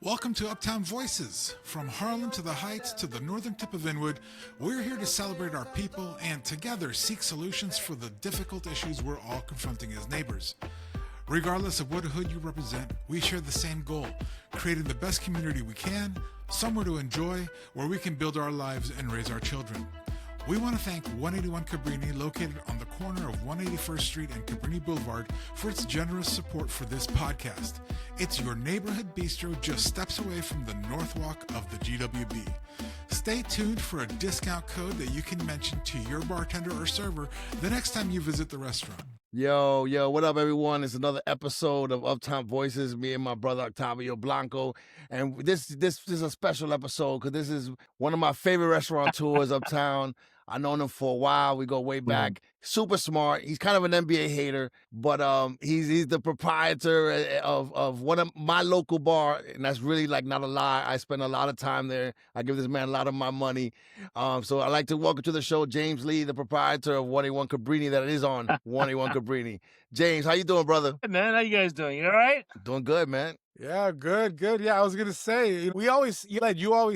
Welcome to Uptown Voices. From Harlem to the Heights to the northern tip of Inwood, we're here to celebrate our people and together seek solutions for the difficult issues we're all confronting as neighbors. Regardless of what hood you represent, we share the same goal, creating the best community we can, somewhere to enjoy, where we can build our lives and raise our children. We want to thank 181 Cabrini, located on the corner of 181st Street and Cabrini Boulevard, for its generous support for this podcast. It's your neighborhood bistro just steps away from the North Walk of the GWB. Stay tuned for a discount code that you can mention to your bartender or server the next time you visit the restaurant. Yo, what up, everyone? It's another episode of Uptown Voices, me and my brother Octavio Blanco. And this is a special episode because this is one of my favorite restaurateurs uptown. I've known him for a while. We go way back. Super smart. He's kind of an NBA hater, but he's the proprietor of one of my local bar, and that's really like not a lie. I spend a lot of time there. I give this man a lot of my money. So I'd like to welcome to the show James Lee, the proprietor of 181 Cabrini that it is on, 181 Cabrini. James, how you doing, brother? Hey, man, how you guys doing? You all right? Doing good, man. Yeah, good. Yeah, I was going to say, you always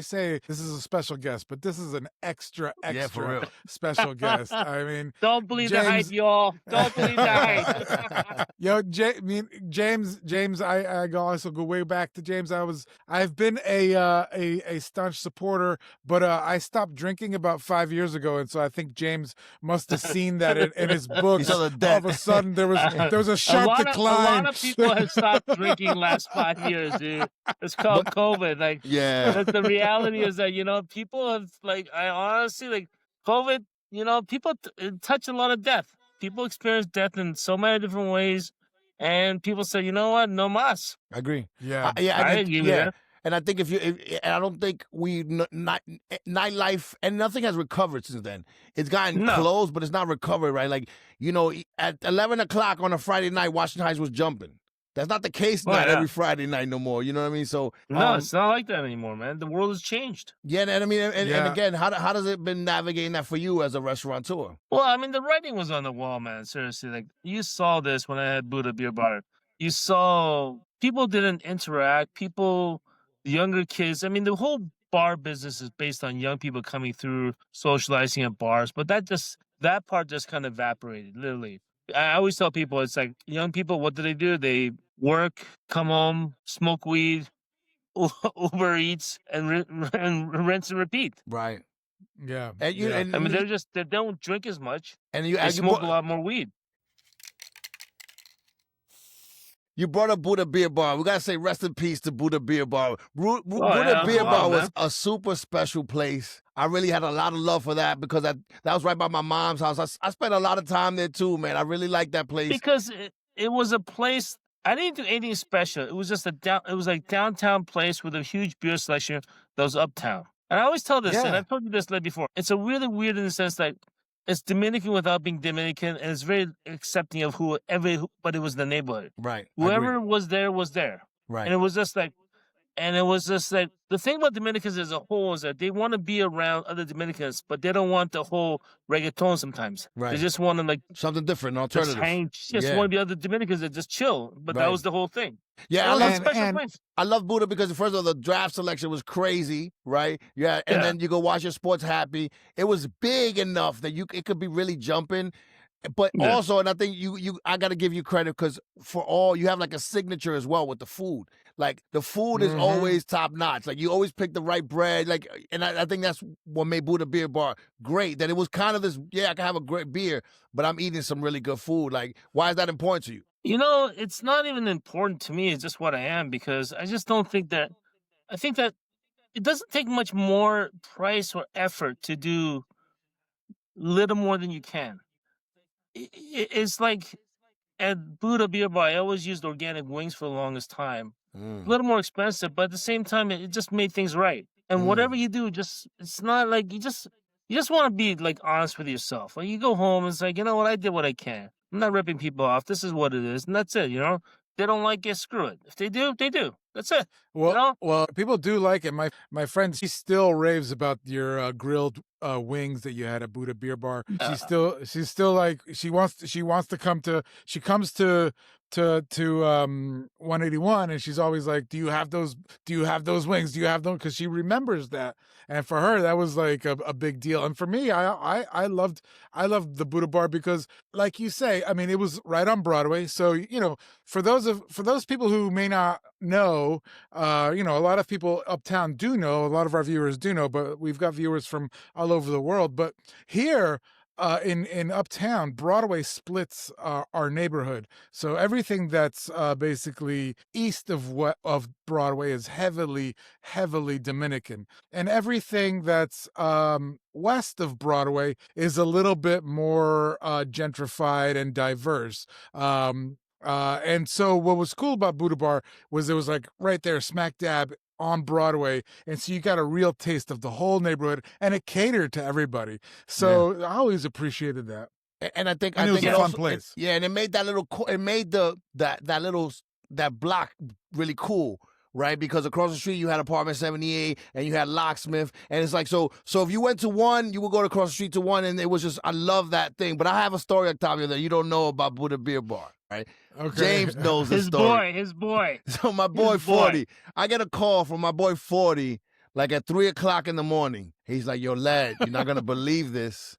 say this is a special guest, but this is an extra for real. special guest. I mean, don't believe the hype, y'all. Don't believe the hype. Yo, James, I also go way back to James. I've been a staunch supporter, but I stopped drinking about 5 years ago, and so I think James must have seen that in his books. All of a sudden, there was a sharp decline. A lot of people have stopped drinking last 5 years, dude. It's called COVID. Like, yeah. The reality is that, people have, I honestly, COVID, people touch a lot of death. People experience death in so many different ways. And people say, you know what? No mas. I agree. Yeah. I agree with that. And I think I don't think nightlife, and nothing has recovered since then. It's gotten closed, but it's not recovered, right? Like, at 11 o'clock on a Friday night, Washington Heights was jumping. That's not the case every Friday night no more. You know what I mean? So no, it's not like that anymore, man. The world has changed. Yeah, and I mean, and again, how does it been navigating that for you as a restaurateur? Well, I mean, the writing was on the wall, man. Seriously, like you saw this when I had Buddha Beer Bar. You saw people didn't interact. The younger kids. I mean, the whole bar business is based on young people coming through, socializing at bars. But that part just kind of evaporated, literally. I always tell people, it's like young people, what do? They work, come home, smoke weed, Uber Eats, and rinse and repeat. Right. Yeah. They don't drink as much. And they smoke a lot more weed. You brought up Buddha Beer Bar. We got to say rest in peace to Buddha Beer Bar. Buddha Beer Bar was a super special place. I really had a lot of love for that because that was right by my mom's house. I spent a lot of time there too, man. I really liked that place. Because it was a place, I didn't do anything special. It was just downtown place with a huge beer selection that was uptown. And I always tell this, and I've told you this before. It's a really weird in the sense that it's Dominican without being Dominican, and it's very accepting of everybody was in the neighborhood. Right. Whoever was there was there. Right. And it was just like, the thing about Dominicans as a whole is that they want to be around other Dominicans, but they don't want the whole reggaeton sometimes. Right. They just want to something different, alternative. Just want to be other Dominicans that just chill. But that was the whole thing. Yeah, I love Buddha because first of all, the draft selection was crazy, right? Yeah, and then you go watch your sports happy. It was big enough that it could be really jumping. But also, and I think I got to give you credit because you have like a signature as well with the food. Like the food is always top notch. Like you always pick the right bread. Like, and I think that's what made Buddha Beer Bar great. That it was kind of this. Yeah, I can have a great beer, but I'm eating some really good food. Like, why is that important to you? It's not even important to me. It's just what I am because I just don't think that. I think that it doesn't take much more price or effort to do little more than you can. It's like at Buddha Beer Bar, I always used organic wings for the longest time. A little more expensive, but at the same time, it just made things right. And whatever you do, it's not like you just want to be like honest with yourself. Like you go home and it's like, you know what, I did what I can. I'm not ripping people off. This is what it is, and that's it. They don't like it, screw it. If they do, they do. That's it. Well, people do like it. My friend, she still raves about your grilled wings that you had at Buddha Beer Bar. She's still like she comes to to 181, and she's always like, do you have those wings, do you have them, because she remembers that. And for her, that was like a big deal. And for me, I loved the Buddha Bar because, like you say, I mean, it was right on Broadway. So, you know, for those people who may not know, you know, a lot of people uptown do know, a lot of our viewers do know, but we've got viewers from all over the world. But here, in Uptown, Broadway splits our neighborhood. So everything that's basically east of Broadway is heavily Dominican, and everything that's west of Broadway is a little bit more gentrified and diverse. And so what was cool about Buddha Bar was it was like right there, smack dab on Broadway, and so you got a real taste of the whole neighborhood, and it catered to everybody. So I always appreciated that. And I think it was a fun place. And it made that little it made that block really cool, right? Because across the street you had apartment 78 and you had Locksmith, and it's like so if you went to one, you would go across the street to one, and it was just, I love that thing. But I have a story, Octavio, that you don't know about Buddha Beer Bar, right? Okay. James knows this story. His boy. So my boy 40, I get a call from my boy 40 like at 3:00 in the morning. He's like, yo, lad, you're not gonna believe this.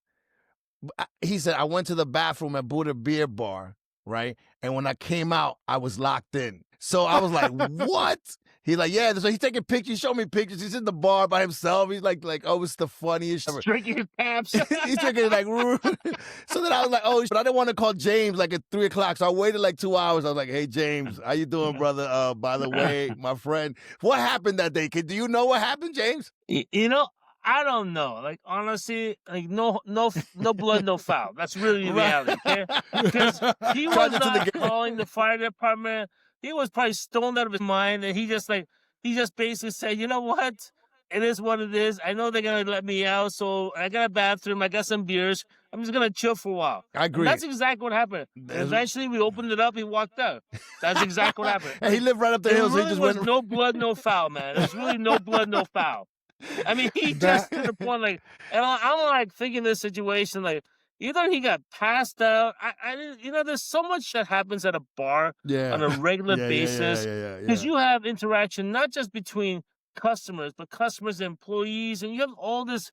He said, I went to the bathroom at Buddha Beer Bar, right? And when I came out, I was locked in. So I was like, what? He's like, yeah. So he's taking pictures. He showed me pictures. He's in the bar by himself. He's like, oh, it's the funniest shit. Drinking his paps. He's drinking like, so then I was like, oh, but I didn't want to call James like at 3:00. So I waited like 2 hours. I was like, hey, James, how you doing, brother? By the way, my friend, what happened that day? Do you know what happened, James? You know, I don't know. Like, honestly, like no blood, no foul. That's really the reality. Okay? Because he was not calling the fire department. He was probably stoned out of his mind, and he just basically said, you know what? It is what it is. I know they're gonna let me out, so I got a bathroom, I got some beers. I'm just gonna chill for a while. I agree. And that's exactly what happened. And eventually, we opened it up. He walked out. That's exactly what happened. And he lived right up the hill, so he just went. No blood, no foul, man. There's really no blood, no foul. I mean, he just to the point, like, and I'm like thinking this situation, like, either he got passed out. You know, there's so much that happens at a bar on a regular basis because you have interaction not just between customers, but customers and employees, and you have all this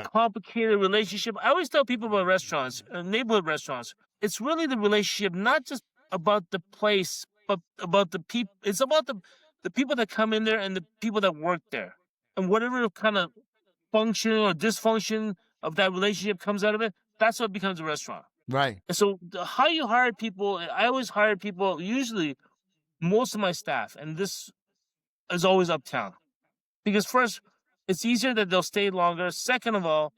complicated relationship. I always tell people about restaurants, neighborhood restaurants. It's really the relationship, not just about the place, but about the people. It's about the people that come in there and the people that work there. And whatever kind of function or dysfunction of that relationship comes out of it, that's what becomes a restaurant. Right. And so how you hire people, I always hire people, usually most of my staff, and this is always Uptown. Because first, it's easier that they'll stay longer. Second of all,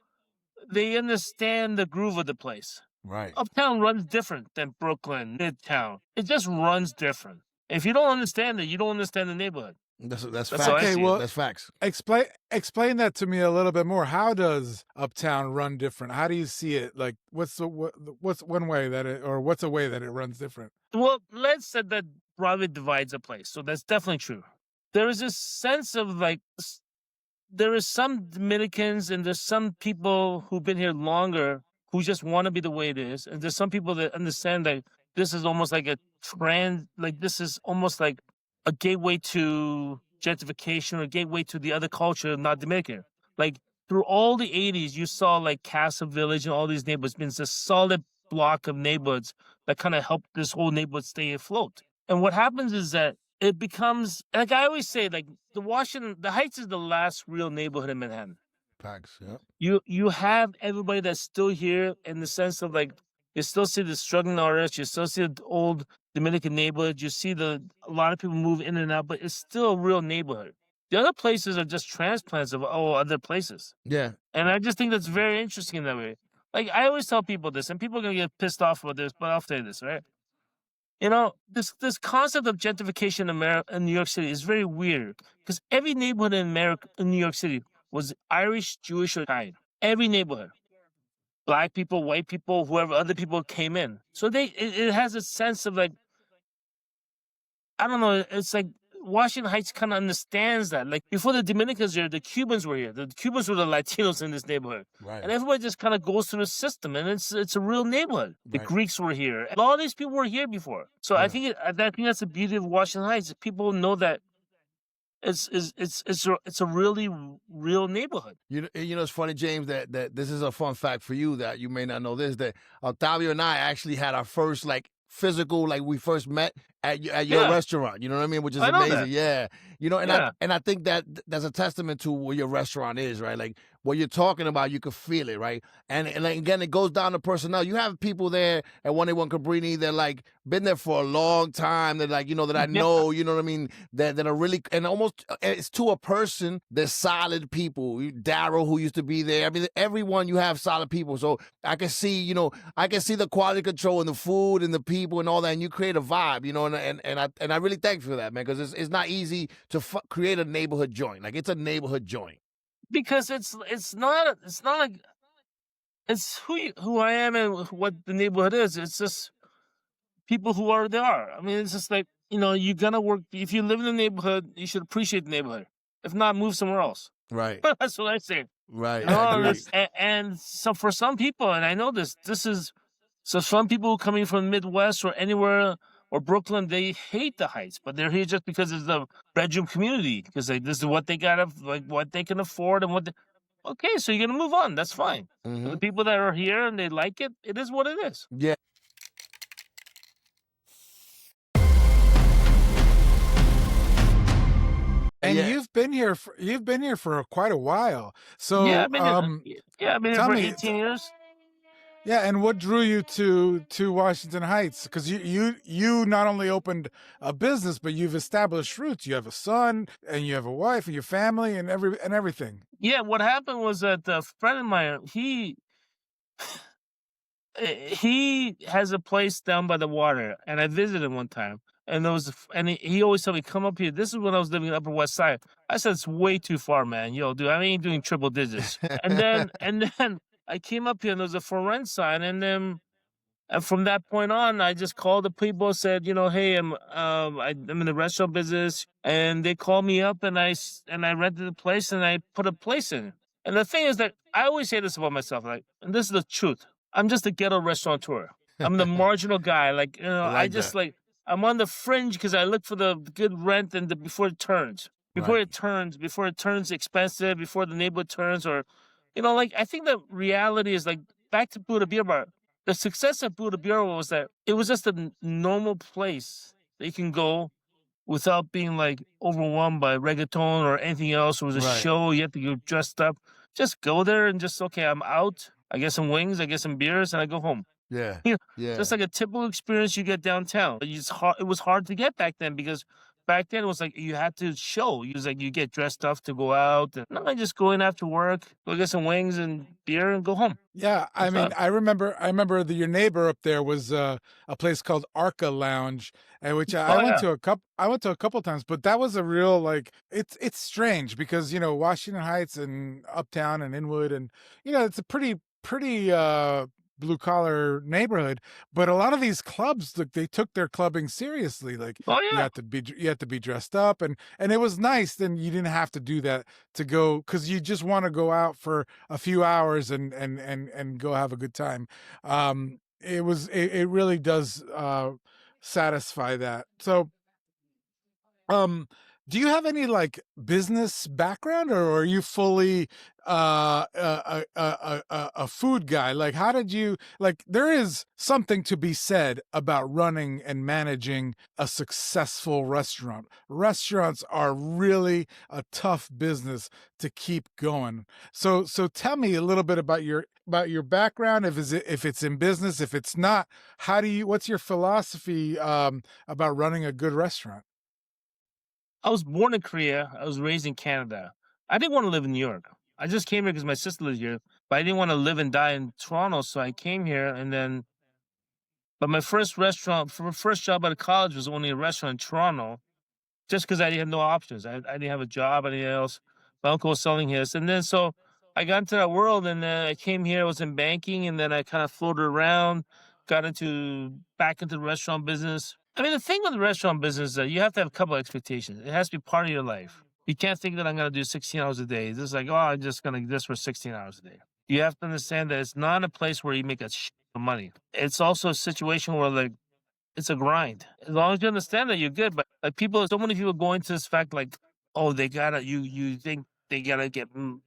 they understand the groove of the place. Right. Uptown runs different than Brooklyn, Midtown. It just runs different. If you don't understand it, you don't understand the neighborhood. That's facts. Okay, well, that's facts. Explain that to me a little bit more. How does Uptown run different? How do you see it? Like, what's one way that it, or what's a way that it runs different? Well, let's say that Broadway divides a place, so that's definitely true. There is this sense of like, there is some Dominicans and there's some people who've been here longer who just want to be the way it is, and there's some people that understand that this is almost like a trend, like this is almost like a gateway to gentrification or a gateway to the other culture, not Dominican. Like through all the 80s, you saw like Castle Village and all these neighborhoods been a solid block of neighborhoods that kind of helped this whole neighborhood stay afloat. And what happens is that it becomes, like I always say, like the Heights is the last real neighborhood in Manhattan. Facts, yeah. You have everybody that's still here in the sense of like, you still see the struggling artists, you still see the old Dominican neighborhood, you see a lot of people move in and out, but it's still a real neighborhood. The other places are just transplants of other places. Yeah. And I just think that's very interesting in that way. Like I always tell people this, and people are gonna get pissed off about this, but I'll say this, right? You know, this concept of gentrification in New York City is very weird because every neighborhood in New York City was Irish, Jewish, or Italian. Every neighborhood. Black people, white people, whoever other people came in. So it has a sense of like, I don't know, it's like Washington Heights kind of understands that. Like before the Dominicans here, the Cubans were here. The Cubans were the Latinos in this neighborhood, Right. and everybody just kind of goes through the system, and it's a real neighborhood. The Right. Greeks were here. A lot of these people were here before. So I think that's the beauty of Washington Heights. People know that it's a really real neighborhood. You know, it's funny, James, that this is a fun fact for you that you may not know this, that Octavio and I actually had our first like physical, like we first met at your restaurant, you know what I mean? Which is amazing. Yeah. You know, and I think that that's a testament to what your restaurant is, right? Like what you're talking about, you can feel it, right? And like, again, it goes down to personnel. You have people there at 181 Cabrini that like been there for a long time, that like, you know, that I know, you know what I mean, that are really, and almost it's to a person, they're solid people. Daryl, who used to be there, I mean, everyone, you have solid people. So I can see, you know, I can see the quality control and the food and the people and all that, and you create a vibe, you know, and I really thank you for that, man, because it's not easy to create a neighborhood joint. Like it's a neighborhood joint. Because it's not like it's who I am and what the neighborhood is. It's just people who are there. I mean, it's just like, you know, you're gonna work. If you live in the neighborhood, you should appreciate the neighborhood. If not, move somewhere else. Right. That's what I say. Right. And so for some people, and I know this is so some people coming from the Midwest or anywhere or Brooklyn, they hate the Heights, but they're here just because it's the bedroom community, because this is what they got, like what they can afford and okay, so you're gonna move on. That's fine. Mm-hmm. The people that are here and they like it, it is what it is. Yeah. And you've been here for quite a while. So I've been here for 18 years. Yeah, and what drew you to Washington Heights? Because you not only opened a business, but you've established roots. You have a son, and you have a wife, and your family, and everything. Yeah, what happened was that a friend of mine, he has a place down by the water, and I visited him one time. And he always told me, come up here. This is when I was living in Upper West Side. I said, it's way too far, man. Yo, dude, I ain't doing triple digits. and then I came up here and there was a for rent sign. And then from that point on, I just called the people, said, you know, hey, I'm in the restaurant business. And they called me up and I rented the place and I put a place in. And the thing is that I always say this about myself, like, and this is the truth. I'm just a ghetto restaurateur. I'm the marginal guy. Like, you know, I just like, I'm on the fringe because I look for the good rent and before it turns. Before it turns expensive, before the neighborhood turns, or, you know, like, I think the reality is, like, back to Buddha Beer Bar. The success of Buddha Beer Bar was that it was just a normal place that you can go without being, like, overwhelmed by reggaeton or anything else. It was a show. You have to get dressed up. Just go there and just, okay, I'm out. I get some wings, I get some beers, and I go home. Yeah. You know, just like a typical experience you get downtown. It was hard to get back then because back then it was like you had to show. It was like you get dressed up to go out. And no, I just go in after work, go get some wings and beer and go home. Yeah, I mean, I remember that your neighbor up there was a place called Arca Lounge, and which I went to a couple times, but that was a real, like, it's strange because, you know, Washington Heights and Uptown and Inwood, and, you know, it's a pretty blue collar neighborhood, but a lot of these clubs, look, they took their clubbing seriously. Like, you had to be dressed up, and it was nice. Then you didn't have to do that to go, because you just want to go out for a few hours and go have a good time. It really does satisfy that. So, do you have any, like, business background, or are you fully a food guy? Like, how did you, like, there is something to be said about running and managing a successful restaurant. Restaurants are really a tough business to keep going. So tell me a little bit about your background. If it's in business, if it's not, what's your philosophy about running a good restaurant? I was born in Korea. I was raised in Canada. I didn't want to live in New York. I just came here because my sister lived here, but I didn't want to live and die in Toronto, so I came here. But my first job out of college was only a restaurant in Toronto, just because I had no options. I didn't have a job, anything else. My uncle was selling his, and then so I got into that world, and then I came here. I was in banking, and then I kind of floated around, got back into the restaurant business. I mean, the thing with the restaurant business is that you have to have a couple of expectations. It has to be part of your life. You can't think that I'm going to do 16 hours a day. It's just like, oh, I'm just going to do this for 16 hours a day. You have to understand that it's not a place where you make a shit of money. It's also a situation where, like, it's a grind. As long as you understand that, you're good. But like so many people go into this fact like, oh, they gotta you think they gotta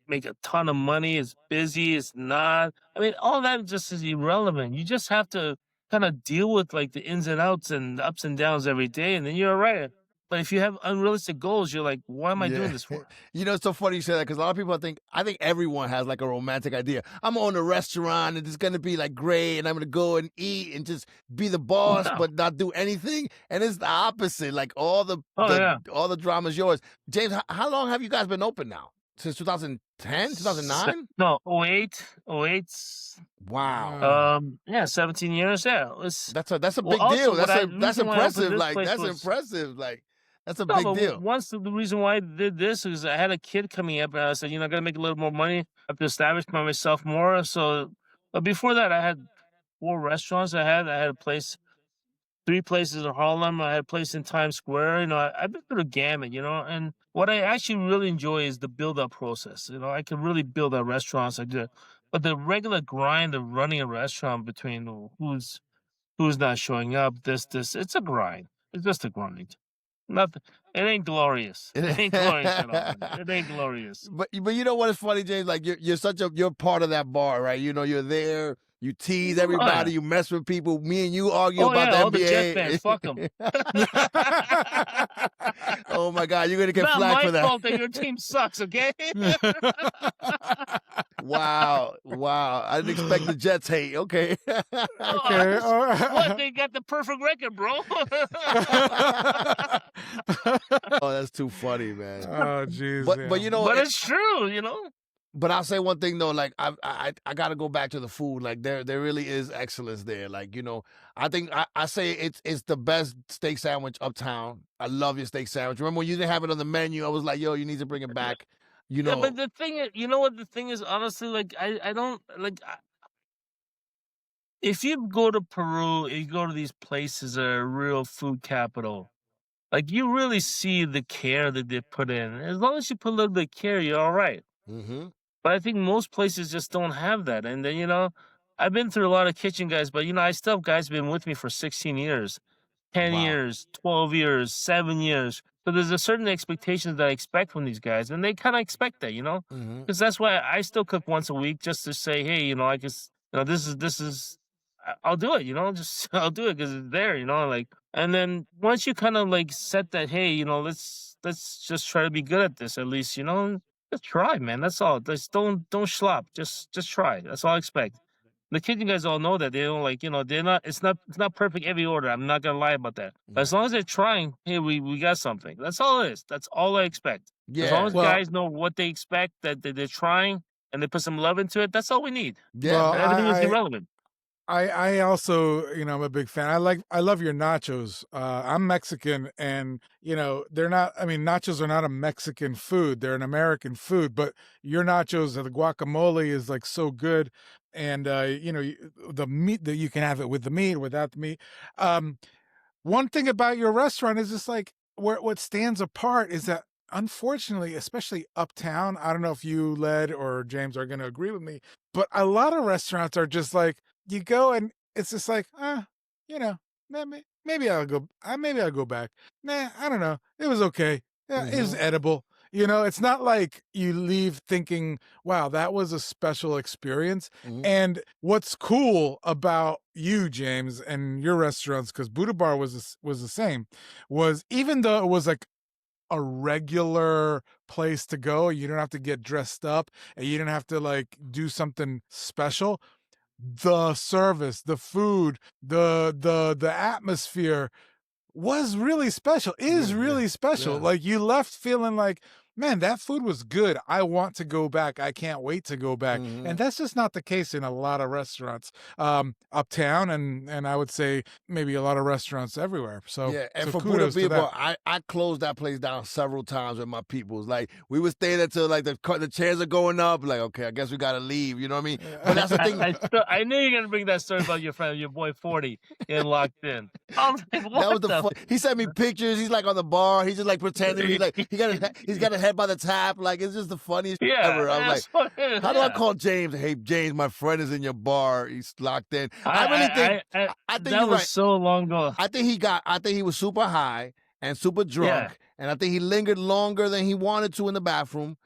make a ton of money. It's busy. It's not. I mean, all that just is irrelevant. You just have to kind of deal with like the ins and outs and the ups and downs every day, and then you're all right. But if you have unrealistic goals, you're like, what am I doing this for? You know, it's so funny you say that because a lot of people I think everyone has like a romantic idea. I'm on a restaurant and it's going to be like great and I'm going to go and eat and just be the boss, but not do anything. And it's the opposite. Like all the drama's yours. James, how long have you guys been open now? Since 2010, 2009? No, 08. Wow. Yeah, 17 years. Yeah. That's a big deal. That's impressive. Like, that's impressive. Like, that's a big deal. The reason why I did this is I had a kid coming up and I said, I got to make a little more money. I have to establish myself more. So, but before that, I had 4 restaurants. I had a place, 3 places in Harlem. I had a place in Times Square. I've been through the gamut, and what I actually really enjoy is the build-up process. I can really build up restaurants. But the regular grind of running a restaurant between who's not showing up, it's a grind. It's just a grind. Nothing. It ain't glorious. It ain't glorious at all. It ain't glorious. But you know what is funny, James? Like you're part of that bar, right? You're there. You tease everybody. You mess with people. Me and you argue about the NBA. The Jet fans, fuck them. Oh my God, you're gonna get flack for that. Not my fault that your team sucks. Okay. Wow. I didn't expect the Jets hate. Okay. Okay. What? They got the perfect record, bro. Oh, that's too funny, man. Oh, jeez. But But it's true, But I'll say one thing though, like I got to go back to the food. Like there really is excellence there. Like I think I say it's the best steak sandwich uptown. I love your steak sandwich. Remember when you didn't have it on the menu? I was like, yo, you need to bring it back. Yeah, but the thing is, what the thing is? Honestly, like I don't like. If you go to Peru, you go to these places that are real food capital. Like you really see the care that they put in. As long as you put a little bit of care, you're all right. Mm-hmm. But I think most places just don't have that. And then, I've been through a lot of kitchen guys, but, I still have guys been with me for 16 years, 10 years, 12 years, 7 years. So there's a certain expectations that I expect from these guys, and they kind of expect that, because that's why I still cook once a week just to say, hey, I guess, this is, I'll do it, I'll do it because it's there, and then once you kind of like set that, hey, let's just try to be good at this at least, just try, man. That's all. Just don't schlop. Just try. That's all I expect. The kitchen guys all know that. They don't they're not. It's not perfect every order. I'm not gonna lie about that. But as long as they're trying, hey, we got something. That's all it is. That's all I expect. Yeah. As long as guys know what they expect, that they're trying, and they put some love into it. That's all we need. Yeah. Everything is irrelevant. I also, I'm a big fan. I love your nachos. I'm Mexican and, they're not, nachos are not a Mexican food. They're an American food, but your nachos, the guacamole is like so good. And, the meat that you can have it with the meat, without the meat. One thing about your restaurant is just like what stands apart is that unfortunately, especially uptown, I don't know if you, Led, or James are going to agree with me, but a lot of restaurants are just like, you go and it's just like, maybe I'll go back. Nah, I don't know. It was okay. Yeah, It was edible. It's not like you leave thinking, wow, that was a special experience. Mm-hmm. And what's cool about you, James, and your restaurants, because Buddha Bar was the same, was even though it was like a regular place to go, you don't have to get dressed up and you don't have to like do something special. The service, the food, the atmosphere was really special, really special. Yeah. Like you left feeling like, man, that food was good. I want to go back. I can't wait to go back. Mhm. And that's just not the case in a lot of restaurants uptown, and I would say maybe a lot of restaurants everywhere. So Yeah, and so for Buddha kudos to Beer that. Bar, I closed that place down several times with my peoples. Like we would stay there till like the chairs are going up. Like, okay, I guess we gotta leave. You know what I mean? But that's the thing. I knew you were gonna bring that story about your friend, your boy 40, and locked in. I was like, That what was the fun. He sent me pictures. He's like on the bar. He's just like pretending. He's got his head by the tap. Like it's just the funniest shit Yeah, ever. I'm like, that's fucking- how do I yeah. call James? Hey, James, my friend is in your bar. He's locked in. I really think I think that you're was right. so long ago. I think he was super high and super drunk, and I think he lingered longer than he wanted to in the bathroom.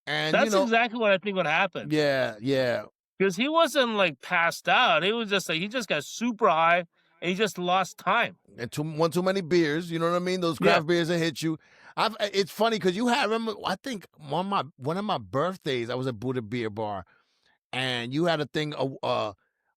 And That's you know, exactly what I think would happen. yeah. Because he wasn't like passed out. He was just like he just got super high and he just lost time. And one too many beers, you know what I mean? Those craft beers that hit you. It's funny because remember, I think one of my birthdays, I was at Buddha Beer Bar, and you had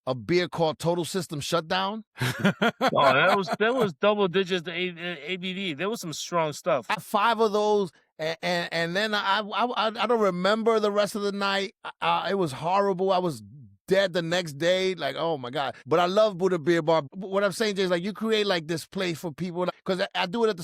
a beer called Total System Shutdown. Oh, that was double digits ABV. There was some strong stuff. I had 5 of those, and then I don't remember the rest of the night. It was horrible. I was dead the next day. Like, oh my God. But I love Buddha Beer Bar. What I'm saying, Jay, is like you create like this place for people, because I do it at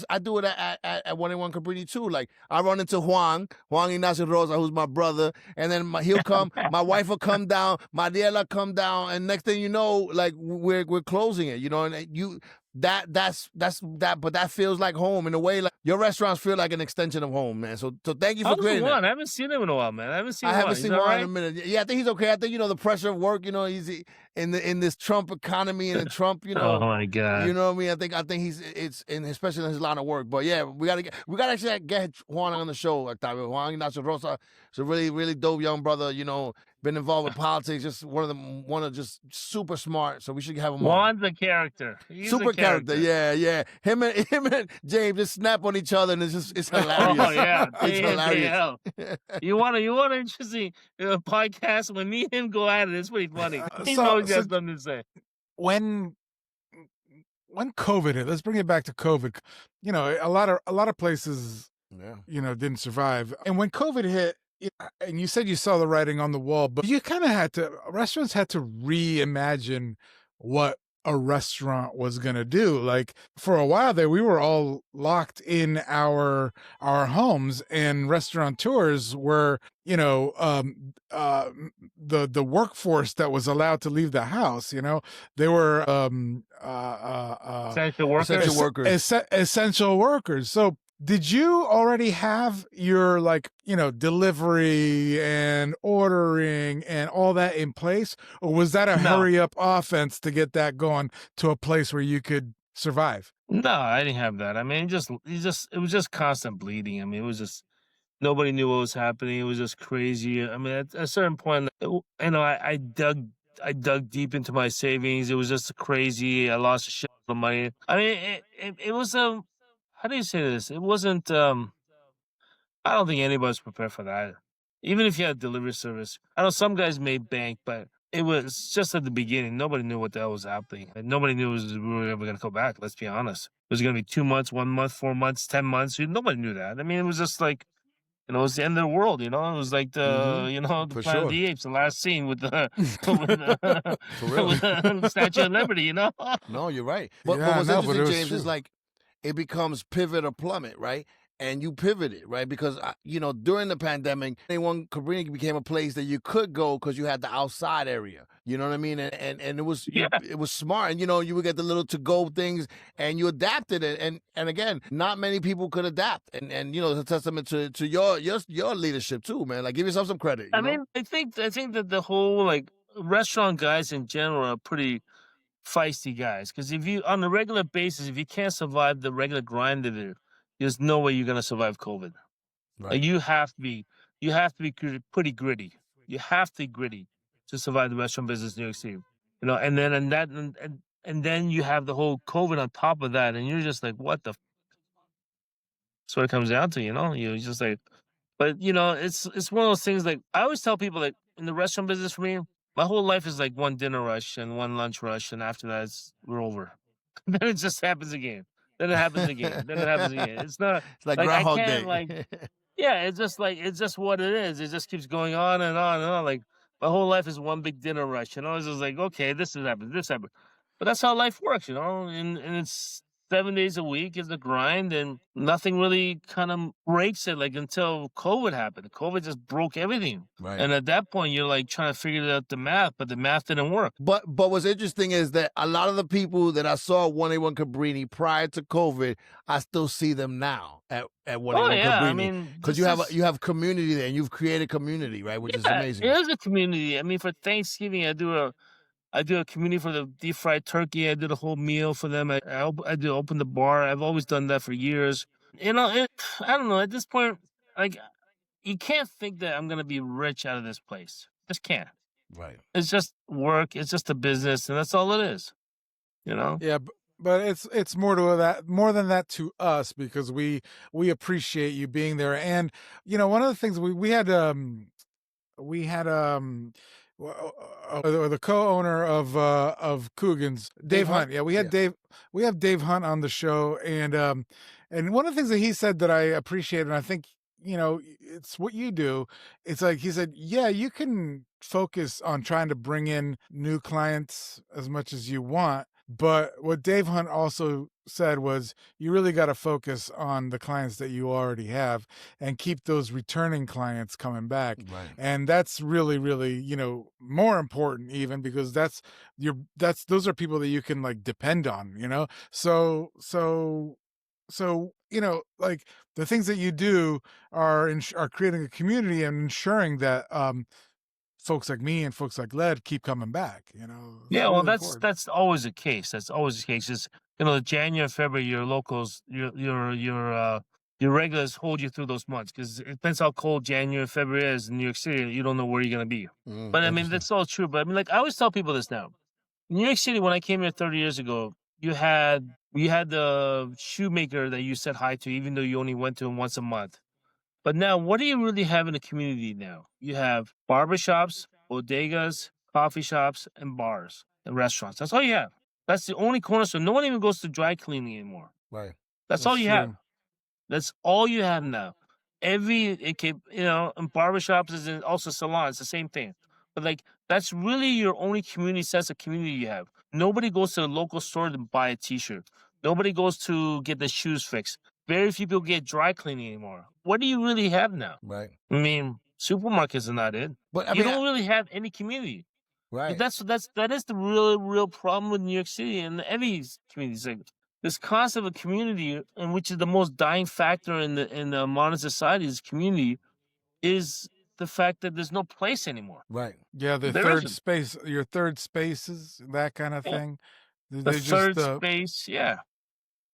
181 Cabrini too. Like I run into Juan Ignacio Rosa, who's my brother, and then he'll come, my wife will come down, Mariela come down, and next thing you know, like we're closing it, you know, and that's that, but that feels like home in a way. Like your restaurants feel like an extension of home, man. So thank you for creating that. I haven't seen him in a while, man. I haven't seen Juan right? in a minute. Yeah, I think he's okay. I think the pressure of work. He's in this Trump economy and in Trump. Oh my God. You know what I mean? I think it's especially in his line of work. But yeah, we gotta actually get Juan on the show. Octavio. Juan Ignacio Rosa is a really really dope young brother. Been involved with politics. Just one of just super smart. So we should have him on. Juan's a character. He's Super a character. Yeah. Him and James just snap on each other, and it's hilarious. Oh yeah, It's hilarious. hell. You want an interesting podcast when me and him go at it? It's pretty funny. He's always got something to say. When COVID hit, let's bring it back to COVID. A lot of places, didn't survive. And when COVID hit, and you said you saw the writing on the wall, but you kind of restaurants had to reimagine what a restaurant was going to do. Like for a while there, we were all locked in our homes, and restaurateurs were, the workforce that was allowed to leave the house. They were essential workers. So did you already have your delivery and ordering and all that in place, or was that a hurry up offense to get that going to a place where you could survive? No, I didn't have that. I mean, it was just constant bleeding. I mean, it was just nobody knew what was happening. It was just crazy. I mean, at a certain point, I dug deep into my savings. It was just crazy. I lost a shit of money. I mean, it was how do you say this? It wasn't, I don't think anybody's prepared for that. Even if you had delivery service. I know some guys made bank, but it was just at the beginning. Nobody knew what the hell was happening. And nobody knew we were ever going to go back, let's be honest. It was going to be 2 months, 1 month, 4 months, 10 months. Nobody knew that. I mean, it was just like, it was the end of the world, It was like the Planet of the Apes, the last scene with the with the Statue of Liberty, No, you're right. But what's interesting, James, is like, it becomes pivot or plummet, right? And you pivoted, right? Because, during the pandemic, Cabrini became a place that you could go because you had the outside area. You know what I mean? And it was it was smart. And, you would get the little to-go things, and you adapted it. And again, not many people could adapt. And it's a testament to your leadership too, man. Like, give yourself some credit. I mean, I think that the whole, restaurant guys in general are pretty feisty guys, because if you on a regular basis, if you can't survive the regular grind of it, there's no way you're gonna survive COVID. Right. Like, you have to be pretty gritty. You have to be gritty to survive the restaurant business in New York City. And then you have the whole COVID on top of that, and you're just like, what the? That's what it comes down to, You're just like, but it's one of those things. Like, I always tell people, like, in the restaurant business, for me, my whole life is like one dinner rush and one lunch rush, and after that, we're over. Then it just happens again. Then it happens again. Then it happens again. It's not. It's like Groundhog I Day. can't, Yeah, it's just like it's just what it is. It just keeps going on and on and on. Like my whole life is one big dinner rush. It's just like, okay, this has happened, this happened. But that's how life works. And it's 7 days a week is the grind, and nothing really kind of breaks it. Like until COVID happened, COVID just broke everything. Right. And at that point, you're like trying to figure out the math, but the math didn't work. But what's interesting is that a lot of the people that I saw at 181 Cabrini prior to COVID, I still see them now at 181 yeah, I Cabrini. mean, Because this you is have community there, and you've created community, right? Which is yeah, amazing. it is a community. I mean, for Thanksgiving, I do a community for the deep fried turkey. I did a whole meal for them. I do open the bar. I've always done that for years. I don't know. At this point, like you can't think that I'm gonna be rich out of this place. Just can't. Right. It's just work. It's just a business, and that's all it is. Yeah, but it's more than that to us, because we appreciate you being there. And one of the things we had the co-owner of Coogan's, Dave Hunt. Yeah, we had Dave Hunt on the show, and one of the things that he said that I appreciate, and I think it's what you do. It's like he said, yeah, you can focus on trying to bring in new clients as much as you want, but what Dave Hunt also said was you really got to focus on the clients that you already have and keep those returning clients coming back. Right. And that's really, really, more important, even because those are people that you can like depend on, so like the things that you do are creating a community and ensuring that folks like me and folks like Led keep coming back. It's Yeah, well, really important. that's always the case. That's always the case. Is January, February, your locals, your regulars hold you through those months because it depends how cold January, February is in New York City. You don't know where you're gonna be. But I mean, Interesting. that's all true. But I mean, like I always tell people this now. In New York City, when I came here 30 years ago, you had the shoemaker that you said hi to, even though you only went to him once a month. But now, what do you really have in the community now? You have barbershops, bodegas, coffee shops, and bars and restaurants. That's all you have. That's the only cornerstone. No one even goes to dry cleaning anymore. Right. That's all That's you have. true. That's all you have now. And barbershops and also salons, the same thing. But like, that's really your only sense of community you have. Nobody goes to the local store to buy a t-shirt. Nobody goes to get the shoes fixed. Very few people get dry cleaning anymore. What do you really have now? Right. I mean, supermarkets are not it. But I You mean, don't really have any community. right. But that is the real problem with New York City and any communities. Like this concept of community, and which is the most dying factor in the modern society, is community, is the fact that there's no place anymore. Right. Yeah, the There third isn't. space, your third spaces, that kind of Yeah. thing. The They third just space, yeah.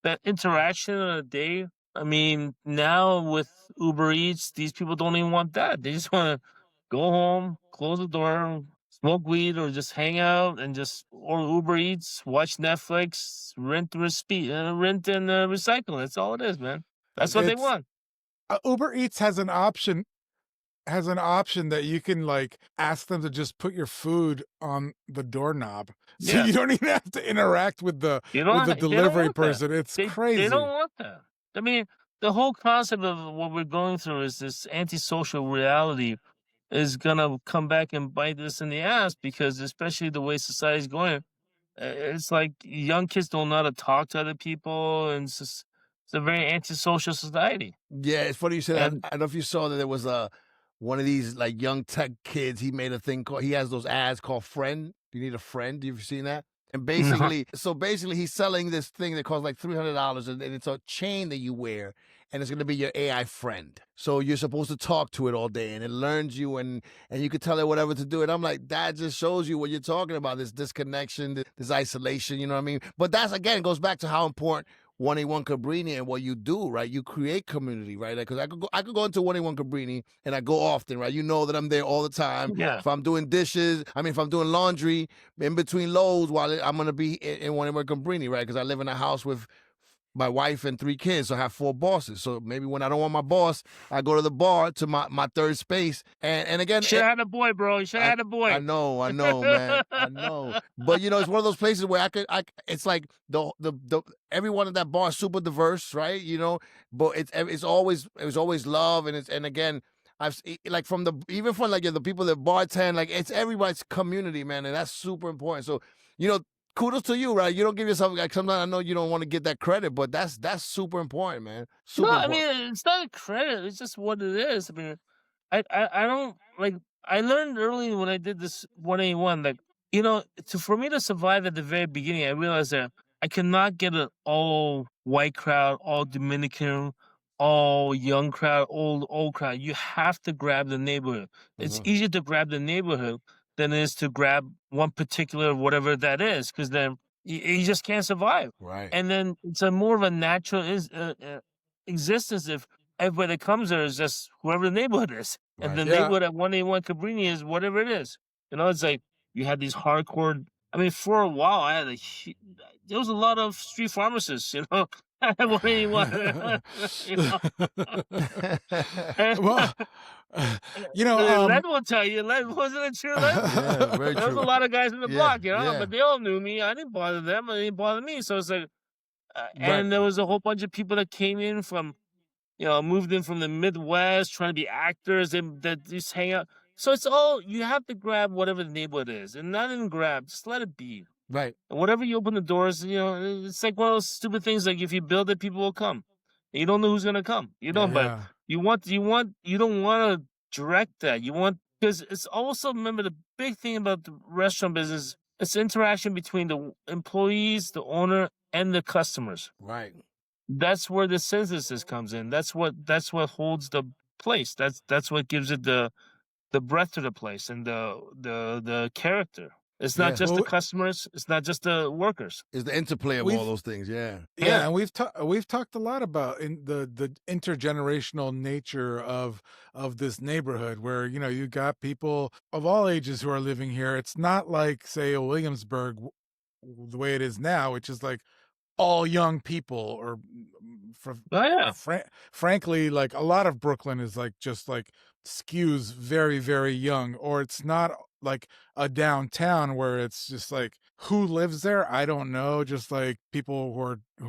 That interaction on a day. I mean, now with Uber Eats, these people don't even want that. They just want to go home, close the door, smoke weed, or just hang out and or Uber Eats, watch Netflix, rent and recycle. That's all it is, man. That's what they it's want. Uber Eats has an option that you can like ask them to just put your food on the doorknob, so Yeah. you don't even have to interact with the They delivery don't want that. person. It's crazy. They don't want that. I mean, the whole concept of what we're going through is this antisocial reality is gonna come back and bite us in the ass because, especially the way society's going, it's like young kids don't know how to talk to other people, and it's a very antisocial society. Yeah, it's funny you said that. And I don't know if you saw that there was one of these like young tech kids. He made a thing called. He has those ads called "Friend." You need a friend. Have you seen that? And basically, he's selling this thing that costs like $300, and it's a chain that you wear, and it's going to be your AI friend. So you're supposed to talk to it all day, and it learns you, and you can tell it whatever to do. And I'm like, that just shows you what you're talking about: this disconnection, this isolation. You know what I mean? But that's again goes back to how important 181 Cabrini and what you do, right? You create community, right? Because I could go into 181 Cabrini and I go often, right? You know that I'm there all the time. yeah, If I'm doing dishes, if I'm doing laundry in between loads, I'm gonna be in 181 Cabrini, right? Because I live in a house with my wife and 3 kids, so I have 4 bosses. So maybe when I don't want my boss, I go to the bar to my third space. And again, Should have had a boy, bro. You should have had a boy. I know, man. I know. But it's one of those places where it's like the everyone at that bar is super diverse, right? But it's always love, and again, like from even from like the people that bartend, like it's everybody's community, man, and that's super important. So, kudos to you, right? You don't give yourself, like, sometimes I know you don't want to get that credit, but that's super important, man. Super No, I important. mean, it's not a credit. It's just what it is. I mean, I don't like. I learned early when I did this 181, like, for me to survive at the very beginning, I realized that I cannot get an all white crowd, all Dominican, all young crowd, old crowd. You have to grab the neighborhood. It's easier to grab the neighborhood than it is to grab one particular whatever that is, because then you just can't survive. Right. And then it's a more of a natural existence if everybody that comes there is just whoever the neighborhood is. And Right. the neighborhood at 181 Cabrini is whatever it is. It's like you had these hardcore. I mean, for a while, there was a lot of street pharmacists, at 181. Well, Len will tell you. Len, wasn't it true, Len? Yeah, very There was true. a lot of guys in the block, yeah. but they all knew me. I didn't bother them. They didn't bother me. So it's like, Right. and there was a whole bunch of people that came in from, moved in from the Midwest, trying to be actors that just hang out. So it's all, you have to grab whatever the neighborhood is, and not even grab, just let it be. Right. And whatever you open the doors, it's like one of those stupid things. Like if you build it, people will come. And you don't know who's gonna come. You don't, but you don't want to direct that. You want, because it's also, remember, the big thing about the restaurant business, it's interaction between the employees, the owner, and the customers. Right. That's where the synthesis comes in. That's what holds the place. That's what gives it the breadth to the place and the character. It's not just the customers. It's not just the workers. It's the interplay of all those things. Yeah. Yeah, and we've talked a lot about the intergenerational nature of this neighborhood, where you got people of all ages who are living here. It's not like, say, a Williamsburg, the way it is now, which is like all young people, or frankly, like a lot of Brooklyn is like just like skews very, very young, or it's not like a downtown where it's just like, who lives there? I don't know. Just like people who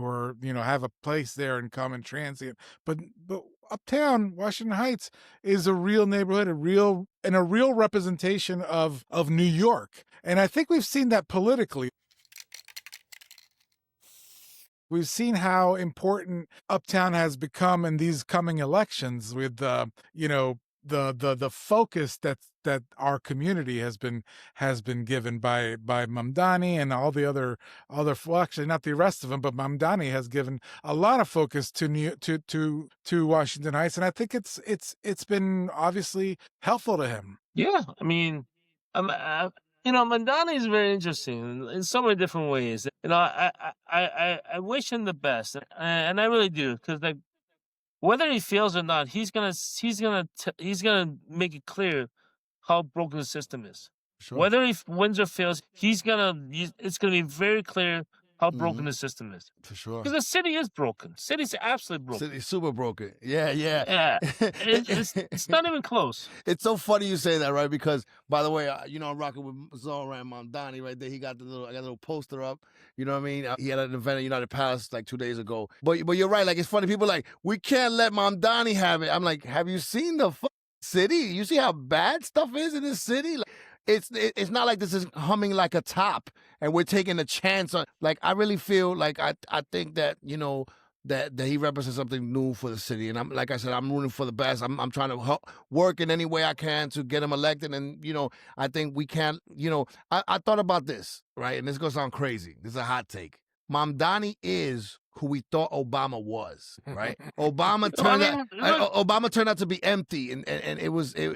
are have a place there and come and transient. But Uptown Washington Heights is a real neighborhood, a real representation of New York, and I think we've seen that politically. We've seen how important Uptown has become in these coming elections, with the focus that our community has been given by Mamdani and all the other well, actually not the rest of them, but Mamdani has given a lot of focus to Washington Heights, and I think it's been obviously helpful to him. Yeah, I mean, Mamdani is very interesting in so many different ways. I wish him the best, and I really do, because like, whether he fails or not, he's gonna make it clear how broken the system is. Sure. Whether he wins or fails, it's gonna be very clear how broken the system is. For sure. Because the city is broken. City's absolutely broken. City's super broken. Yeah. It's not even close. It's so funny you say that, right? Because, by the way, I'm rocking with Zoran Mamdani right there. He got I got a little poster up. You know what I mean? He had an event at United Palace like 2 days ago. But you're right. Like, it's funny. People are like, we can't let Mamdani have it. I'm like, have you seen the city? You see how bad stuff is in this city? Like, it's not like this is humming like a top and we're taking a chance on. Like, I really feel like I think that that he represents something new for the city, and I'm, like I said, I'm rooting for the best. I'm trying to work in any way I can to get him elected, and I think we can. I thought about this, right, and this is gonna sound crazy. This is a hot take. Mamdani is who we thought Obama was, right? Obama turned out to be empty, and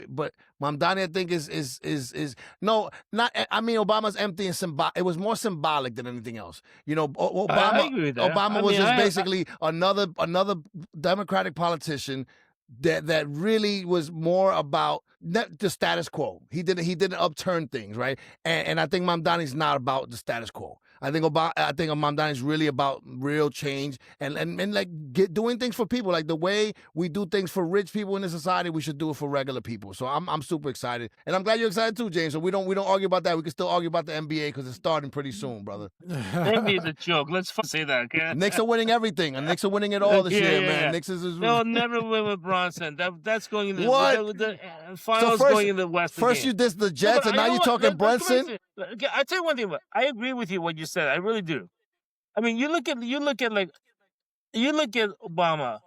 but Mamdani, I think, is no, not. I mean, Obama's empty and symbolic. It was more symbolic than anything else. Obama. I agree with that. Obama was just basically another Democratic politician that really was more about the status quo. He didn't upturn things, right? And I think Mamdani's not about the status quo. I think Mamdani is really about real change and like doing things for people. Like the way we do things for rich people in the society, we should do it for regular people. So I'm super excited, and I'm glad you're excited too, James. So we don't argue about that. We can still argue about the NBA because it's starting pretty soon, brother. NBA is a joke. Let's say that. Okay? Knicks are winning everything, and Knicks are winning it all this year, man. Yeah. Knicks is they'll never win with Bronson. That's going in the What? The finals going in the West. First you diss the Jets, and now you're talking Brunson. I tell you one thing. I agree with you what you said. I really do. I mean, you look at Obama.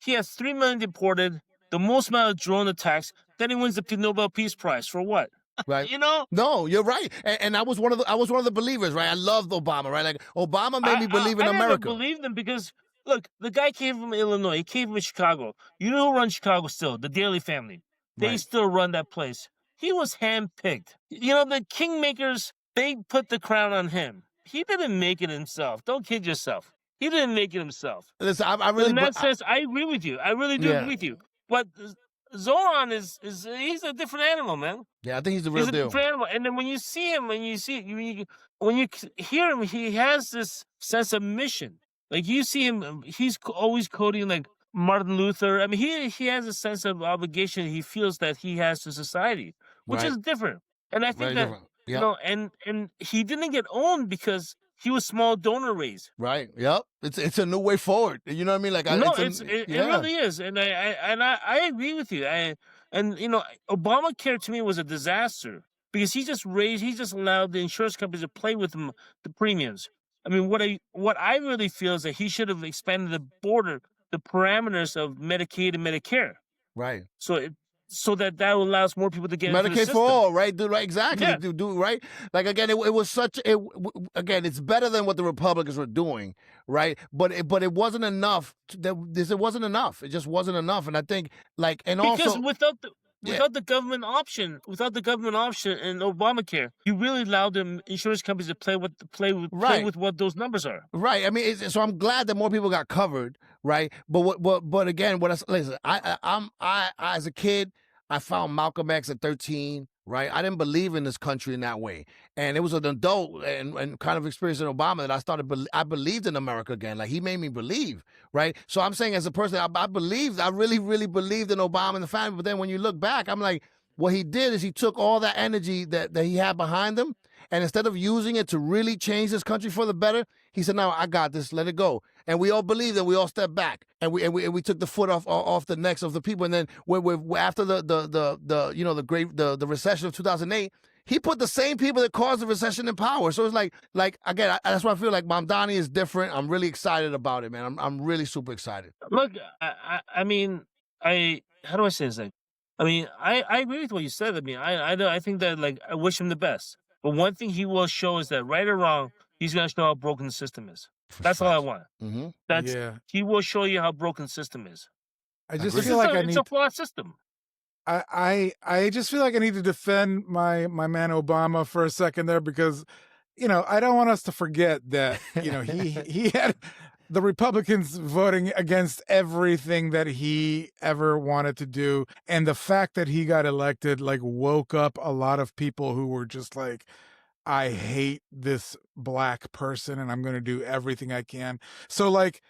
He has 3 million deported, the most amount of drone attacks. Then he wins the Nobel Peace Prize for what? Right. You know? No, you're right. And I was one of the believers, right? I loved Obama, right? Like Obama made me believe in America. I never believed him because look, the guy came from Illinois. He came from Chicago. You know who runs Chicago still? The Daley family. They still run that place. He was handpicked. You know, the kingmakers, they put the crown on him. He didn't make it himself. Don't kid yourself. He didn't make it himself. Listen, I really... In that sense, I agree with you. I really do agree with you. But Zoran he's a different animal, man. Yeah, I think he's the real deal. He's a different animal. And then when you see him, when you hear him, he has this sense of mission. Like you see him, he's always quoting like Martin Luther. I mean, he has a sense of obligation he feels that he has to society, which is different. And I think you know, and he didn't get owned because he was small donor raised. Right. Yep. It's a new way forward. You know what I mean? Like it really is. And I agree with you. And you know, Obamacare to me was a disaster because he just allowed the insurance companies to play with the premiums. I mean, what I really feel is that he should have expanded the parameters of Medicaid and Medicare. Right. So that allows more people to get into the Medicaid system. for all, right? Do right, exactly. Yeah. Do right. Like again, it was again, it's better than what the Republicans were doing, right? But it wasn't enough. It wasn't enough. It just wasn't enough. And I think because without the government option in Obamacare, you really allowed the insurance companies to play with what those numbers are. Right. I mean, so I'm glad that more people got covered, right? But again, listen, I as a kid, I found Malcolm X at 13. Right, I didn't believe in this country in that way, and it was an adult and kind of experience in Obama that I believed in America again. Like he made me believe, right? So I'm saying as a person, I really, really believed in Obama and the family. But then when you look back, I'm like, what he did is he took all that energy that he had behind him, and instead of using it to really change this country for the better, he said, "No, I got this. Let it go." And we all believed and we all stepped back and we took the foot off the necks of the people. And then after the recession of 2008, he put the same people that caused the recession in power. So it's like again, that's why I feel like Mamdani is different. I'm really excited about it, man. I'm really super excited. Look, I mean, how do I say this? Like, I mean, I agree with what you said. I mean, I think that like I wish him the best. But one thing he will show is that right or wrong, he's going to show how broken the system is. That's all I want. Mm-hmm. He will show you how broken the system is. I just feel like it's a flawed system. I just feel like I need to defend my man Obama for a second there because, you know, I don't want us to forget that, you know, he had the Republicans voting against everything that he ever wanted to do. And the fact that he got elected, like, woke up a lot of people who were just like, I hate this black person and I'm going to do everything I can. So, like,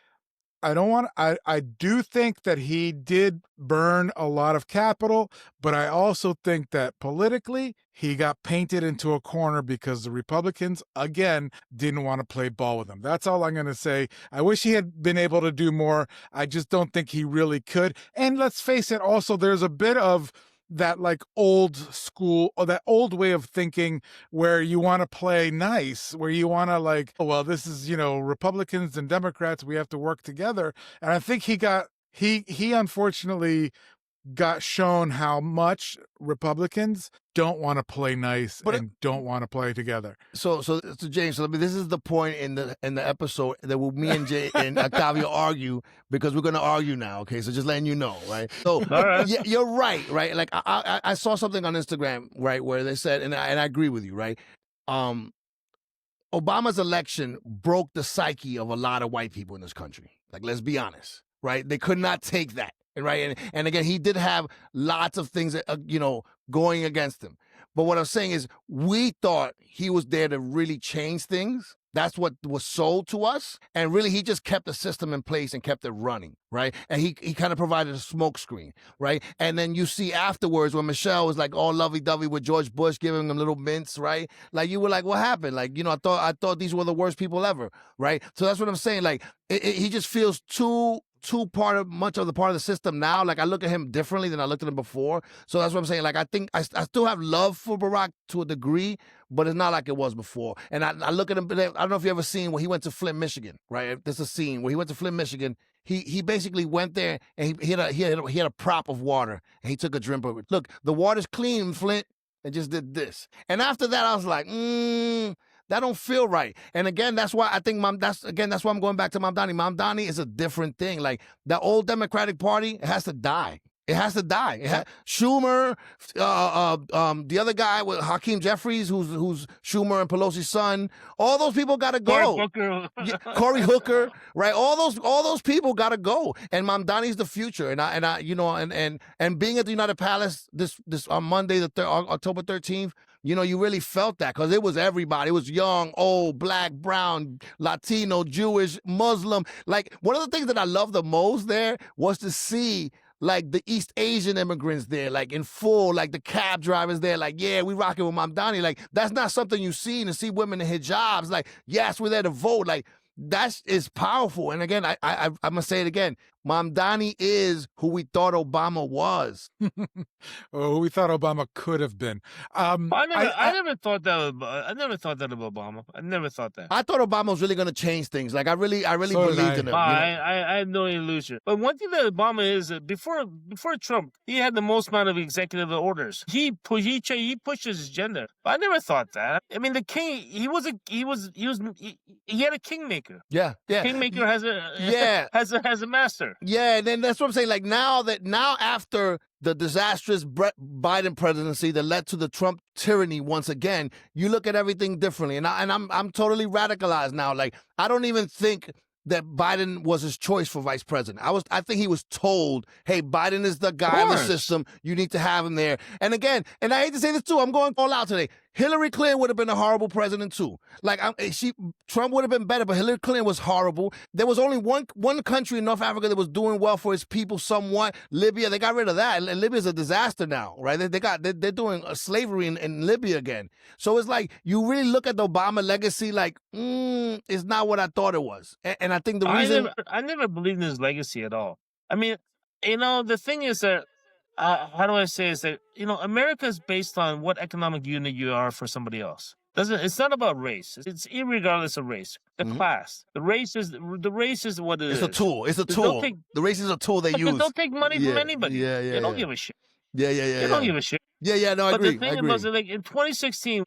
I do think that he did burn a lot of capital, but I also think that politically he got painted into a corner because the Republicans, again, didn't want to play ball with him. That's all I'm going to say. I wish he had been able to do more. I just don't think he really could. And let's face it, also, there's a bit of that like old school or that old way of thinking where you want to play nice, where you want to like, oh, well, this is, you know, Republicans and Democrats, we have to work together. And I think he unfortunately got shown how much Republicans don't want to play nice and don't want to play together. So James, this is the point in the episode that me and Jay and Octavio argue because we're going to argue now. Okay, so just letting you know, right? So right. Yeah, you're right? Like I saw something on Instagram, right, where they said, and I agree with you, right? Obama's election broke the psyche of a lot of white people in this country. Like, let's be honest, right? They could not take that. Right. And again, he did have lots of things that, going against him. But what I'm saying is we thought he was there to really change things. That's what was sold to us. And really, he just kept the system in place and kept it running, right? And he kind of provided a smoke screen, right? And then you see afterwards when Michelle was like all lovey-dovey with George Bush, giving him little mints, right? Like, you were like, what happened? Like, I thought these were the worst people ever, right? So that's what I'm saying. Like, he just feels too part of the system now. Like, I look at him differently than I looked at him before. So that's what I'm saying. Like, I think I still have love for Barack to a degree, but it's not like it was before. And I look at him, I don't know if you ever seen when he went to Flint, Michigan, right? There's a scene where he went to Flint, Michigan. He basically went there and he had a prop of water and he took a drink of it. Look, the water's clean, Flint, and just did this. And after that, I was like, that don't feel right. And again, that's why I think that's why I'm going back to Mamdani. Mamdani is a different thing. Like, the old Democratic Party, it has to die. It has to die. Schumer, the other guy with Hakeem Jeffries, who's Schumer and Pelosi's son. All those people gotta go. Cory Hooker, right? All those people gotta go. And Mamdani's the future. And I being at the United Palace this on Monday, October 13th. You really felt that because it was everybody. It was young, old, black, brown, Latino, Jewish, Muslim. Like, one of the things that I loved the most there was to see, like, the East Asian immigrants there, like, in full, like, the cab drivers there, like, yeah, we rocking with Mamdani. Like, that's not something you see, and to see women in hijabs, like, yes, we're there to vote. Like, that is powerful. And again, I'm going to say it again. Mamdani is who we thought Obama was. Or who we thought Obama could have been. I never thought that of Obama. I never thought that. I thought Obama was really going to change things. Like, I really believed in him. I had no illusion. But one thing that Obama is, before Trump, he had the most amount of executive orders. He pushed his agenda. But I never thought that. I mean, the king, he had a kingmaker. Yeah. Kingmaker has a master. Yeah, and then that's what I'm saying. Like, now after the disastrous Biden presidency that led to the Trump tyranny once again, you look at everything differently. And I'm totally radicalized now. Like, I don't even think that Biden was his choice for vice president. I think he was told, hey, Biden is the guy in the system. You need to have him there. And again, and I hate to say this too, I'm going all out today. Hillary Clinton would have been a horrible president too. Like, Trump would have been better, but Hillary Clinton was horrible. There was only one country in North Africa that was doing well for its people somewhat. Libya, they got rid of that. And Libya's a disaster now, right? They're doing slavery in Libya again. So it's like, you really look at the Obama legacy like, it's not what I thought it was. And I think the reason I never believed in his legacy at all. I mean, the thing is that, how do I say is that, America is based on what economic unit you are for somebody else. It's not about race. It's irregardless of race. The class. The race is what it is. It's a tool. It's a tool. The race is a tool they use. Don't take money from anybody. They don't give a shit. They don't give a shit. No, I agree. But the thing was, like, in 2016,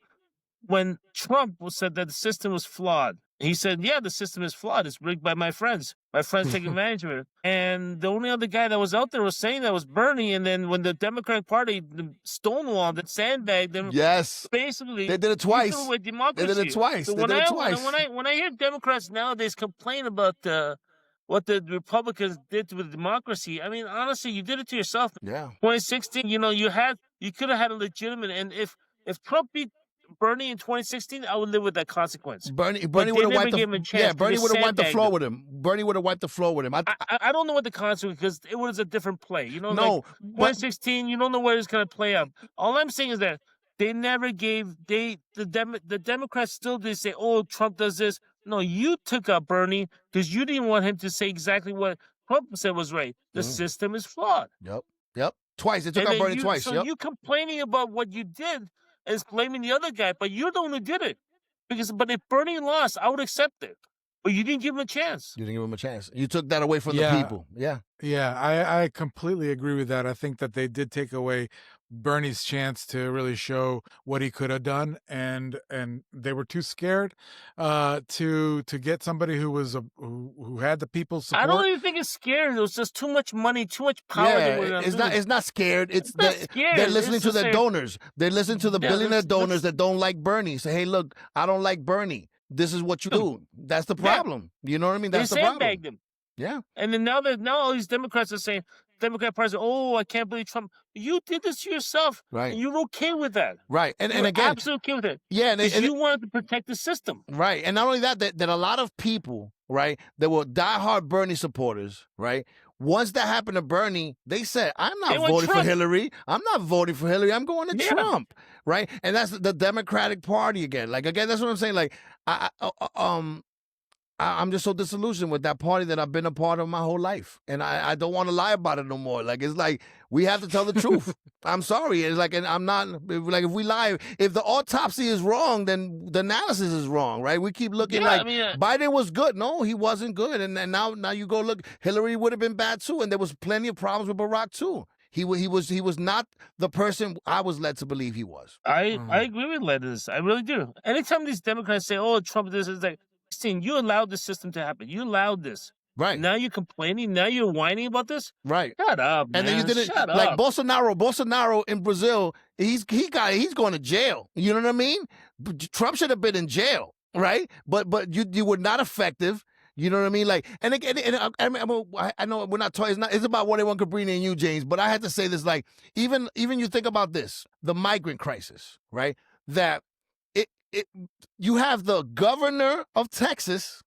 when Trump said that the system was flawed, he said, yeah, the system is flawed. It's rigged by my friends. My friends taking advantage of it. And the only other guy that was out there was saying that was Bernie. And then when the Democratic Party stonewalled and sandbagged them, basically they did it twice. With democracy. They did it twice. So when I hear Democrats nowadays complain about what the Republicans did with democracy, I mean, honestly, you did it to yourself. Yeah. 2016, you could have had a legitimate, and if Trump beat Bernie in 2016, I would live with that consequence. Bernie would have wiped the floor with him. Bernie would have wiped the floor with him. I don't know what the consequence, because it was a different play. 2016, you don't know where it's going to play out. All I'm saying is that they never gave the Democrats still did say, oh, Trump does this. No, you took out Bernie because you didn't want him to say exactly what Trump said was right. The system is flawed. Yep. Twice. They took out Bernie twice. So you complaining about what you did is blaming the other guy, but you're the one who did it. But if Bernie lost, I would accept it. But you didn't give him a chance. You took that away from the people. Yeah. Yeah, I completely agree with that. I think that they did take away Bernie's chance to really show what he could have done, and they were too scared to get somebody who was who had the people's support. I don't even think it's scared. It was just too much money, too much power. Yeah, it's not scared. They're listening to their donors. They're listening to the billionaire donors that don't like Bernie. Say, hey, look, I don't like Bernie. This is what you do. That's the problem. You know what I mean? That's the problem. Sandbagged him. Yeah. And then now all these Democrats are saying, Democrat Party say, "Oh, I can't believe Trump." You did this to yourself, Right. and you're okay with that. Right. And You're again, absolutely okay with it. yeah, Because you wanted to protect the system. right. And not only that, that a lot of people, right, that were diehard Bernie supporters, right, once that happened to Bernie, they said, I'm not They want voting for Trump. Hillary. I'm not voting for Hillary. I'm going to Yeah. Trump, right? And that's the Democratic Party again. Like, again, that's what I'm saying. Like, I'm just so disillusioned with that party that I've been a part of my whole life. And I don't want to lie about it no more. Like, it's like, we have to tell the truth. I'm sorry. It's like, and I'm not, like, if we lie, if the autopsy is wrong, then the analysis is wrong, right? We keep looking Yeah, like I mean, Biden was good. No, he wasn't good. And now you go look, Hillary would have been bad too. And there was plenty of problems with Barack too. He was not the person I was led to believe he was. I agree with Letters. I really do. Anytime these Democrats say, "Oh, Trump this," it's like, Christine, you allowed the system to happen. You allowed this. Right. Now you're complaining. Now you're whining about this. Right. Shut up, man. And then you didn't Shut like up. Bolsonaro in Brazil. He's going to jail. You know what I mean? Trump should have been in jail, right? But you were not effective. You know what I mean? Like, and again, I know we're not talking. It's about 181 Cabrini and you, James. But I had to say this. Like, even you think about this, the migrant crisis, right? That you have the governor of Texas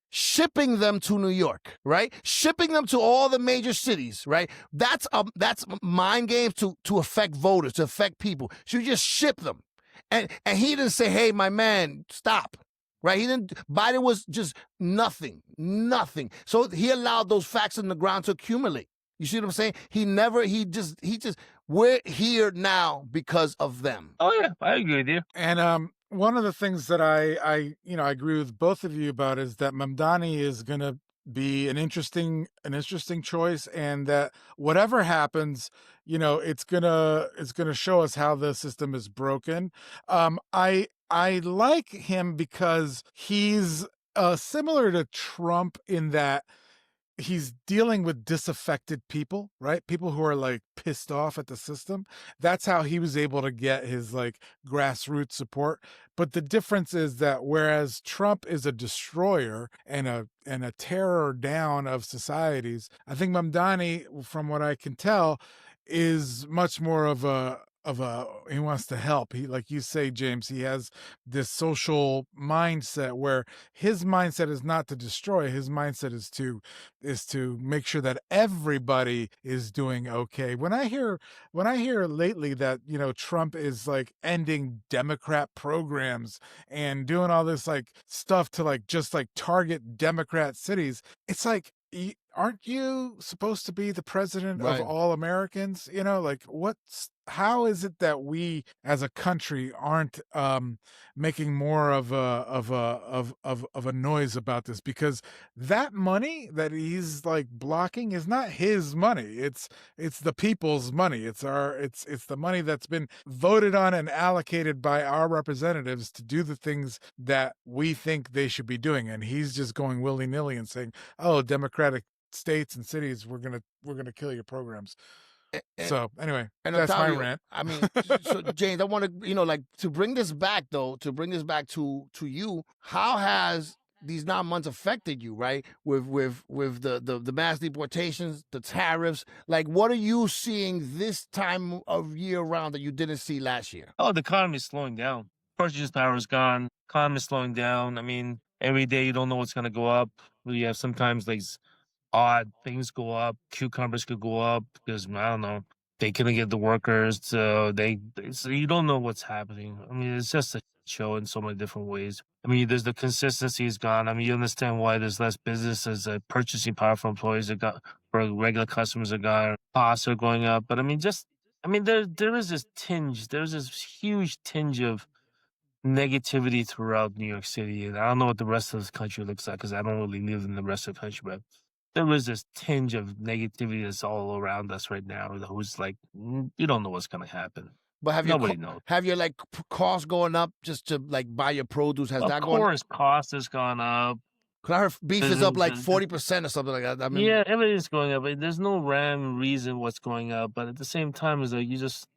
shipping them to New York, right? Shipping them to all the major cities, right? That's mind games to affect voters, to affect people. So you just ship them. And he didn't say, "Hey, my man, stop." Right? He didn't. Biden was just nothing. So he allowed those facts on the ground to accumulate. You see what I'm saying? He just we're here now because of them. Oh yeah, I agree with you. And one of the things that I agree with both of you about is that Mamdani is going to be an interesting choice, and that whatever happens, it's gonna show us how the system is broken. I like him because he's similar to Trump in that he's dealing with disaffected people, right? People who are like pissed off at the system. That's how he was able to get his like grassroots support. But the difference is that whereas Trump is a destroyer and a terror down of societies, I think Mamdani, from what I can tell, is much more of a he wants to help. He, like you say, James, he has this social mindset where his mindset is not to destroy. His mindset is to make sure that everybody is doing okay. When I hear lately that, Trump is like ending Democrat programs and doing all this like stuff to like just like target Democrat cities, it's like, aren't you supposed to be the president Right. of all Americans? Like how is it that we as a country aren't making more of a noise about this? Because that money that he's like blocking is not his money. It's the people's money. It's the money that's been voted on and allocated by our representatives to do the things that we think they should be doing. And he's just going willy-nilly and saying, "Oh, Democratic states and cities, we're gonna kill your programs." So anyway, And that's my Octavio, rant. I mean, so James, I want to, like, to bring this back to you. How has these 9 months affected you, right? With the mass deportations, the tariffs, like, what are you seeing this time of year around that you didn't see last year? Oh, the economy's slowing down. Purchasing power is gone. Economy's slowing down. I mean, every day you don't know what's going to go up. You have sometimes like odd things go up. Cucumbers could go up because I don't know, they couldn't get the workers, so so you don't know what's happening. I mean, it's just a show in so many different ways. I mean, there's the consistency is gone. I mean, you understand why there's less business as purchasing power for employees for regular customers are gone. Costs are going up, but I mean, there is this tinge. There's this huge tinge of negativity throughout New York City, and I don't know what the rest of the country looks like because I don't really live in the rest of the country, but there is this tinge of negativity that's all around us right now. Who's like, you don't know what's going to happen. But Nobody knows. Have your like costs going up just to like buy your produce? Has that gone? Of course, cost has gone up. Cause I heard beef is up like 40% or something like that. I mean, yeah, everything's going up. There's no rhyme reason what's going up, but at the same time, is like you just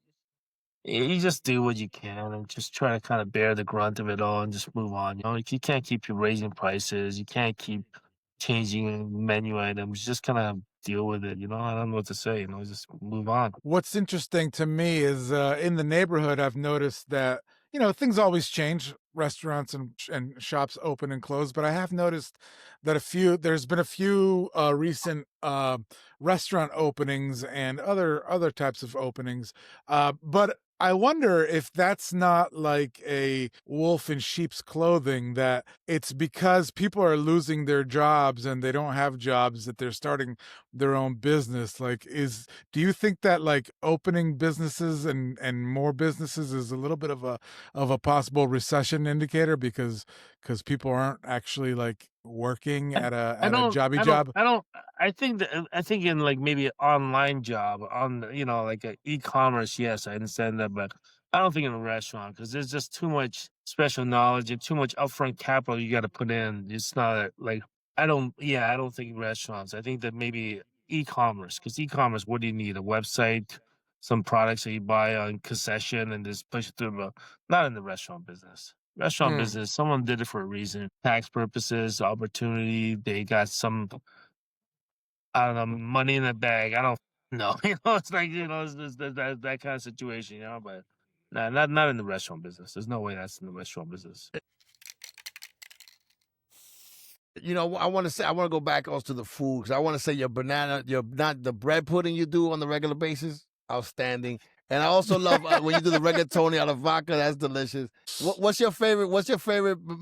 do what you can and just try to kind of bear the grunt of it all and just move on. You can't keep raising prices. You can't keep changing menu items. Just kind of deal with it. I don't know what to say. Just move on. What's interesting to me is in the neighborhood, I've noticed that, things always change. Restaurants and shops open and close, but I have noticed that there's been a few recent restaurant openings and other types of openings. But I wonder if that's not like a wolf in sheep's clothing, that it's because people are losing their jobs and they don't have jobs that they're starting their own business. Do you think that like opening businesses and more businesses is a little bit of a possible recession indicator because people aren't actually like working at a jobby job? I think in like maybe an online job on like a e-commerce, yes, I understand that, but I don't think in a restaurant, because there's just too much special knowledge and too much upfront capital you got to put in. It's not like I don't think restaurants. I think that maybe e-commerce, because e-commerce, what do you need? A website, some products that you buy on concession and just push it through. Not in the restaurant business. Restaurant business, someone did it for a reason. Tax purposes, opportunity. They got some, I don't know, money in the bag. I don't know. It's like, it's that kind of situation, but nah, not in the restaurant business. There's no way that's in the restaurant business. I want to go back also to the food, because I want to say your the bread pudding you do on the regular basis, outstanding. And I also love when you do the rigatoni out of vodka. That's delicious. What's your favorite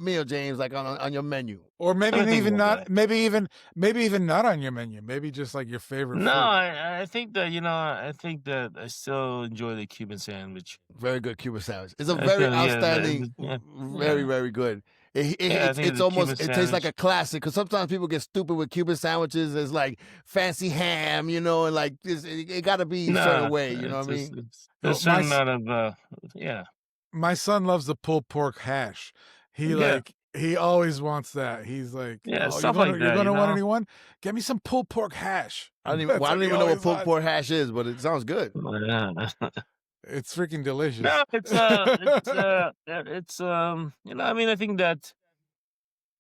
meal, James? Like on your menu, or maybe even not. Maybe even not on your menu. Maybe just like your favorite. No, food. I think that I think that I still enjoy the Cuban sandwich. Very good Cuban sandwich. It's a very outstanding, very very good. It's almost, it tastes like a classic, because sometimes people get stupid with Cuban sandwiches. It's like fancy ham, and like it got to be a certain way. You know what I mean? There's a certain amount of My son loves the pulled pork hash. He always wants that. He's like, stuff like that. You're gonna want anyone? Get me some pulled pork hash. I don't even know what pulled pork hash is, but it sounds good. It's freaking delicious. No, it's I mean, I think that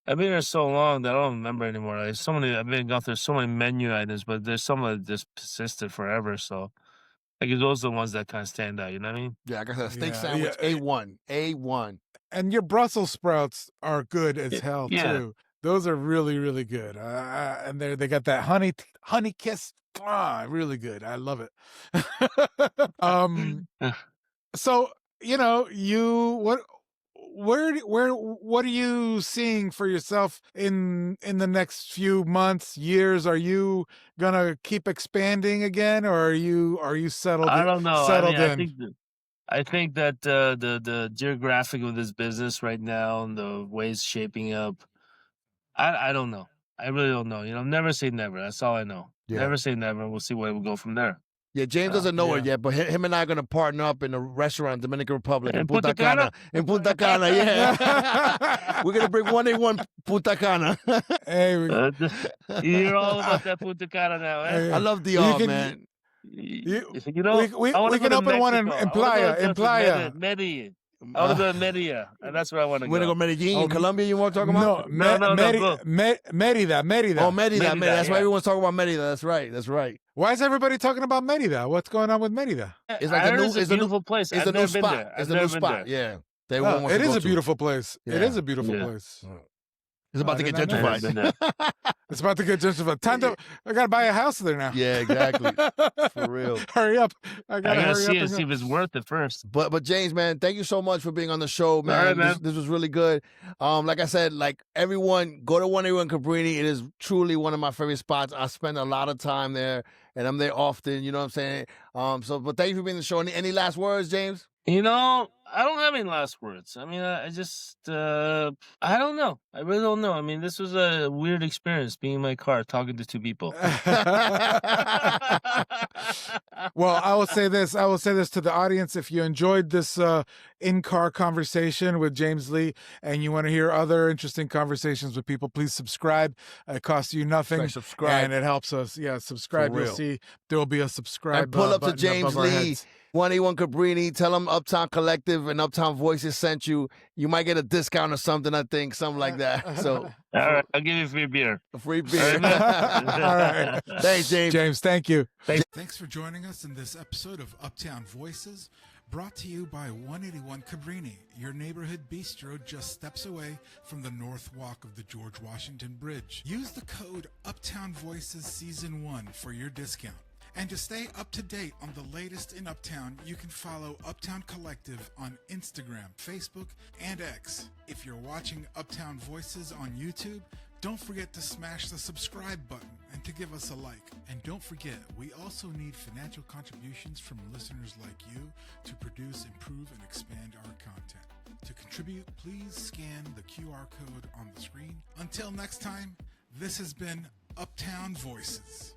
I've been there so long that I don't remember anymore. Like I've gone through so many menu items, but there's some that just persisted forever. So like those are the ones that kind of stand out. You know what I mean? Yeah, like I said, steak sandwich, A1. And your Brussels sprouts are good as hell too. Those are really, really good. And they got that honey kiss. Really good. I love it. So, what are you seeing for yourself in the next few months, years? Are you gonna keep expanding again, or are you settled? I don't know. Settled in. I think that the geographic of this business right now and the way it's shaping up, I don't know. I really don't know. Never say never. That's all I know. Yeah. Never say never. We'll see where we go from there. Yeah, James doesn't know it yet, but him and I are going to partner up in a restaurant in Dominican Republic, in Punta Cana. In Punta Cana, yeah. We're going to bring 181 Punta Cana. Hey, you're all about that Punta Cana now, eh? I love DR, man. We can open one in Playa. Medellin. I want to go to Merida. That's where I want to go. You want to go Medellin, Colombia, you want to talk about? No. Merida. Oh, Merida. That's why everyone's talking about Merida. That's right. Why is everybody talking about Merida? What's going on with Merida? It's like it's a beautiful place. It's a new spot. It's a new spot. Yeah. It is a beautiful place. It is a beautiful place. It's about to get gentrified. It's about to get gentrified. I gotta buy a house there now. Yeah, exactly. For real. Hurry up! I gotta see if it's worth it first. But James, man, thank you so much for being on the show, man. All right, man. This was really good. Like I said, like everyone, go to 181 Cabrini. It is truly one of my favorite spots. I spend a lot of time there, and I'm there often. You know what I'm saying? But thank you for being on the show. Any last words, James? I don't have any last words. I mean, I just, I don't know. I really don't know. I mean, this was a weird experience being in my car talking to two people. Well, I will say this to the audience. If you enjoyed this in-car conversation with James Lee and you want to hear other interesting conversations with people, please subscribe. It costs you nothing. Subscribe. And it helps us. Yeah, subscribe. You'll see there will be a subscribe and pull up to button James above our Lee. heads. 181 Cabrini. Tell them Uptown Collective and Uptown Voices sent you. You might get a discount or something, I think, something like that. So, All right, I'll give you free beer. a free beer. All right. Thanks, James. James, thank you. Thanks. Thanks for joining us in this episode of Uptown Voices, brought to you by 181 Cabrini, your neighborhood bistro just steps away from the North Walk of the George Washington Bridge. Use the code Uptown Voices Season 1 for your discount. And to stay up to date on the latest in Uptown, you can follow Uptown Collective on Instagram, Facebook, and X. If you're watching Uptown Voices on YouTube, don't forget to smash the subscribe button and to give us a like. And don't forget, we also need financial contributions from listeners like you to produce, improve, and expand our content. To contribute, please scan the QR code on the screen. Until next time, this has been Uptown Voices.